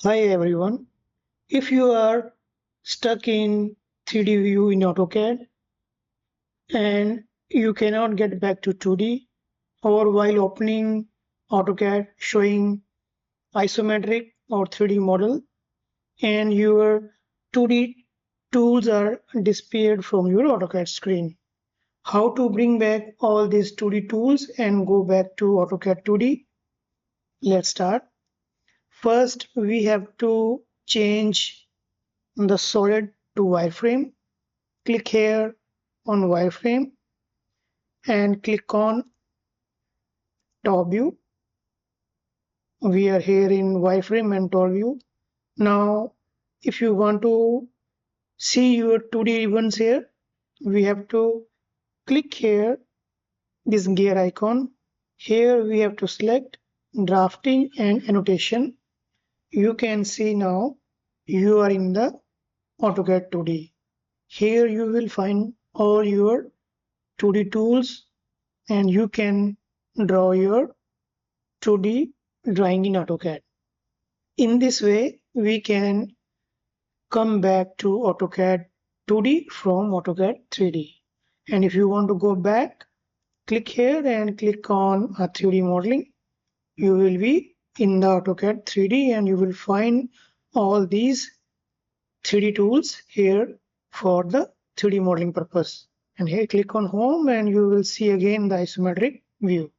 Hi everyone. If you are stuck in 3D view in AutoCAD and you cannot get back to 2D, or while opening AutoCAD showing isometric or 3D model and your 2D tools are disappeared from your AutoCAD screen, how to bring back all these 2D tools and go back to AutoCAD 2D? Let's start. First, we have to change the solid to wireframe. Click here on wireframe and click on top view. We are here in wireframe and top view. Now if you want to see your 2D ribbons here, we have to click here this gear icon. Here we have to select drafting and annotation. You can see now you are in the AutoCAD 2D. Here you will find all your 2D tools and you can draw your 2D drawing in AutoCAD. In this way, we can come back to AutoCAD 2D from AutoCAD 3D. And if you want to go back, click here and click on 3D modeling. You will be in the AutoCAD 3D and you will find all these 3D tools here for the 3D modeling purpose. And here click on home and you will see again the isometric view.